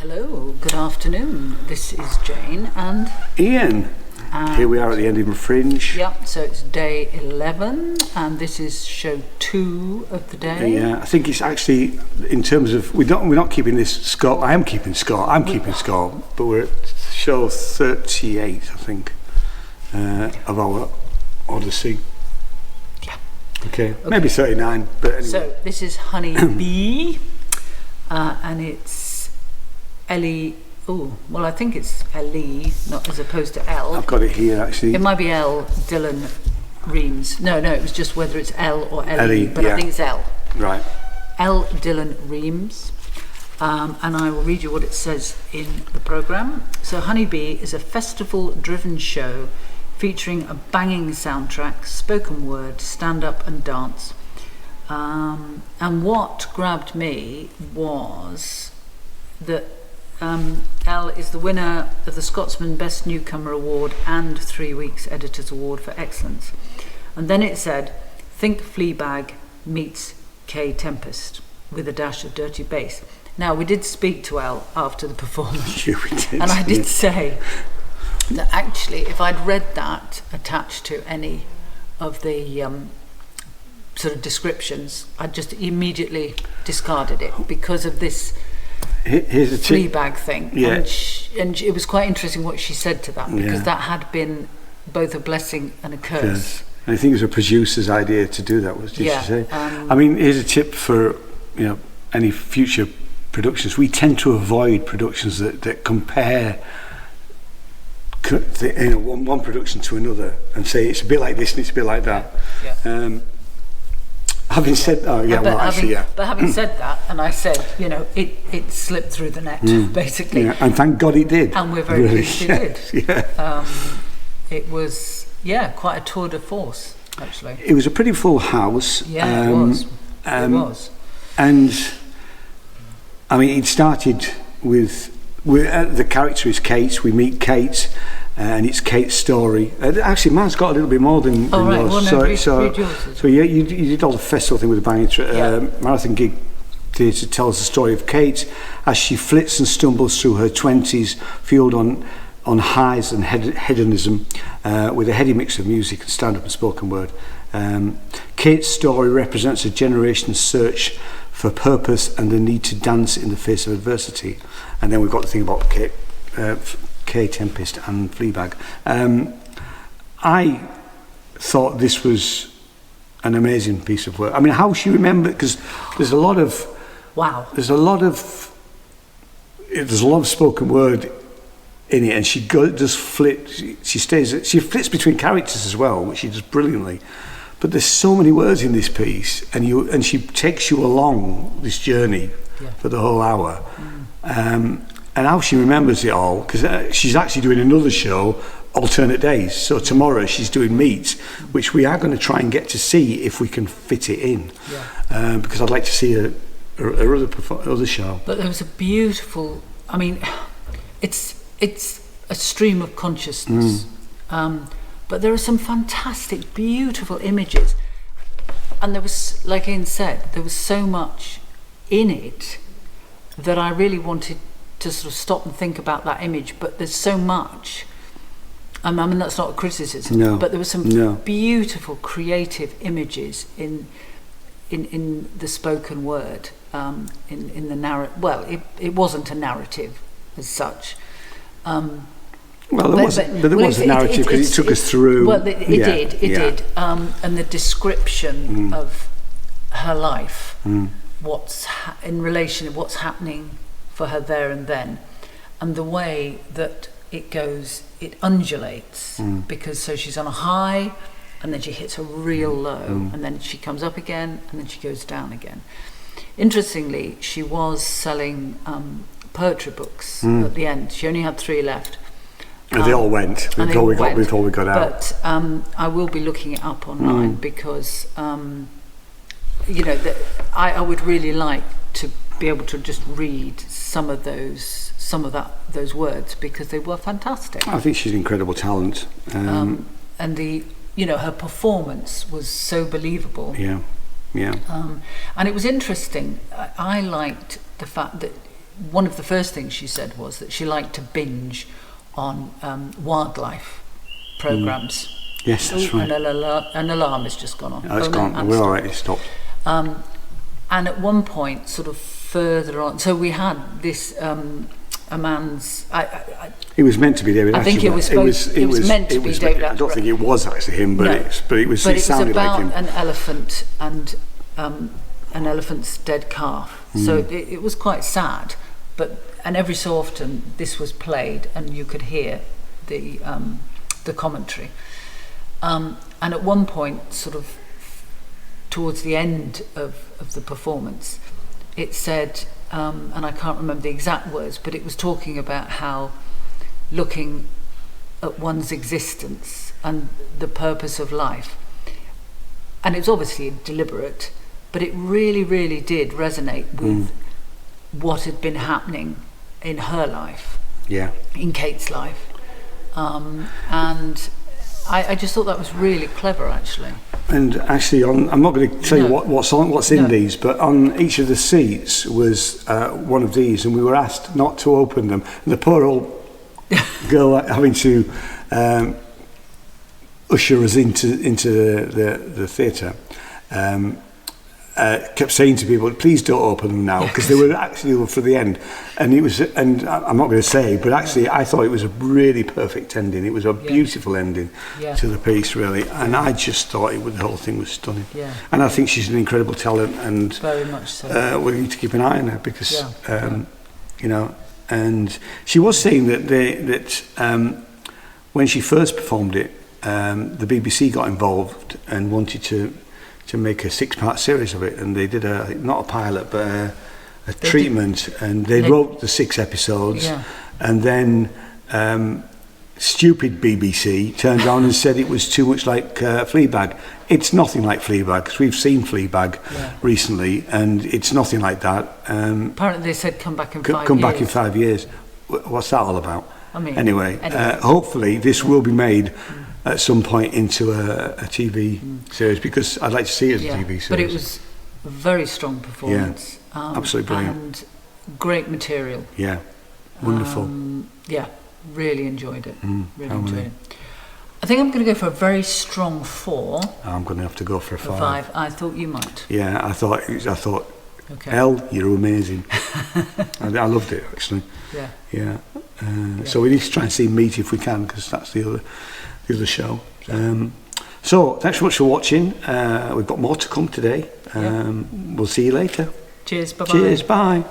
Hello, good afternoon. This is Jane and Ian. Here we are at the Edinburgh Fringe. Yep, so it's day 11 and this is show 2 of the day. Yeah, I think it's actually, in terms of, we're not keeping this score. I'm keeping score, but we're at show 38, I think, of our Odyssey. Yeah. Okay, maybe 39, but anyway. So this is HoneyBEE and it's Ellie. Oh, well, I think it's Ellie, not as opposed to L. I've got it here actually. It might be L Dillon-Reams. No, it was just whether it's L or Ellie, but yeah. I think it's L. Right. L Dillon-Reams. And I will read you what it says in the programme. So HoneyBEE is a festival-driven show featuring a banging soundtrack, spoken word, stand-up and dance. And what grabbed me was that Elle is the winner of the Scotsman Best Newcomer Award and 3 Weeks Editors Award for Excellence. And then it said, think Fleabag meets K Tempest with a dash of dirty bass. Now, we did speak to Elle after the performance. Yeah, we did. And I did say that actually, if I'd read that attached to any of the sort of descriptions, I'd just immediately discarded it because of this Here's a Fleabag thing. Yeah. And it was quite interesting what she said to that, because that had been both a blessing and a curse. Yes. I think it was a producer's idea to do that, did she say? I mean, here's a tip for any future productions. We tend to avoid productions that compare one production to another and say it's a bit like this and it's a bit like that. Yeah. Having said, But having said that, and I said, it slipped through the net, basically. Yeah, and thank God it did. And we're very pleased it did. Yeah. It was, quite a tour de force, actually. It was a pretty full house. Yeah, it was. It was. And, I mean, it started with the character is Kate. We meet Kate. And it's Kate's story. Actually, mine's got a little bit more than yours. So yeah, you did all the festival thing with the banging marathon gig theatre. Tells the story of Kate as she flits and stumbles through her 20s, fueled on highs and hedonism, with a heady mix of music and stand-up and spoken word. Kate's story represents a generation's search for purpose and the need to dance in the face of adversity. And then we've got the thing about Kate. K Tempest and Fleabag. I thought this was an amazing piece of work. I mean, how she remembered, because there's a lot of spoken word in it, and she does flit. She flits between characters as well, which she does brilliantly. But there's so many words in this piece, and she takes you along this journey for the whole hour. And how she remembers it all, because she's actually doing another show alternate days. So tomorrow she's doing Meet, which we are going to try and get to see if we can fit it in, because I'd like to see her other show. But there was a beautiful, I mean, it's a stream of consciousness, but there are some fantastic, beautiful images, and there was, like Ian said, there was so much in it that I really wanted to sort of stop and think about that image. But there's so much. I mean, that's not a criticism. But there were some beautiful, creative images in the spoken word, in the narrative. Well, it wasn't a narrative as such. There was a narrative because it took us through. Well, it did. And the description of her life, what's what's happening for her there and then, and the way that it undulates, because so she's on a high and then she hits a real low, and then she comes up again and then she goes down again. Interestingly, she was selling poetry books at the end. She only had 3 left. And they all went before we got out. But I will be looking it up online because I would really like to be able to just read some of those words, because they were fantastic. I think she's an incredible talent. And her performance was so believable. Yeah. And it was interesting. I liked the fact that one of the first things she said was that she liked to binge on wildlife programmes. Yes, that's right. An alarm has just gone on. Oh, it's gone. We're all right, it stopped. And at one point, sort of further on, so we had this a man's. It was meant to be David. I think it was meant to be David. I don't think it was actually him, but it was. It sounded like him. An elephant and an elephant's dead calf. So it was quite sad, and every so often this was played, and you could hear the commentary. And at one point, sort of towards the end of the performance, it said, and I can't remember the exact words, but it was talking about how looking at one's existence and the purpose of life, and it was obviously deliberate, but it really, really did resonate with what had been happening in her life, in Kate's life, and I just thought that was really clever, actually. And actually, I'm not going to tell you what's in these, but on each of the seats was one of these, and we were asked not to open them. And the poor old girl having to usher us into the theatre kept saying to people, please don't open them now, because they were actually for the end. And I'm not going to say, but actually I thought it was a really perfect ending. It was a beautiful ending to the piece, really. And I just thought the whole thing was stunning. Yeah. And I think she's an incredible talent, and very much so. We need to keep an eye on her, because you know, and she was saying that when she first performed it, the BBC got involved and wanted to make a 6-part series of it, and they did not a pilot but a treatment, and they wrote the 6 episodes, and then stupid BBC turned around and said it was too much like Fleabag. It's nothing like Fleabag, because we've seen Fleabag recently, and it's nothing like that. Apparently they said come back in 5 years. Come back in 5 years. What's that all about? I mean, anyway. Hopefully this will be made at some point into a TV series, because I'd like to see it as a TV series. But it was a very strong performance. Absolutely brilliant. And great material. Yeah, wonderful. Really enjoyed it. Really enjoyed it. I think I'm going to go for a very strong 4. I'm going to have to go for a 5. I thought you might. Yeah, I thought. Okay. Elle, you're amazing. I loved it, actually. Yeah. So we need to try and see Meet if we can, because that's the other show. So thanks so much for watching. We've got more to come today. We'll see you later. Cheers. Bye-bye. Cheers. Bye.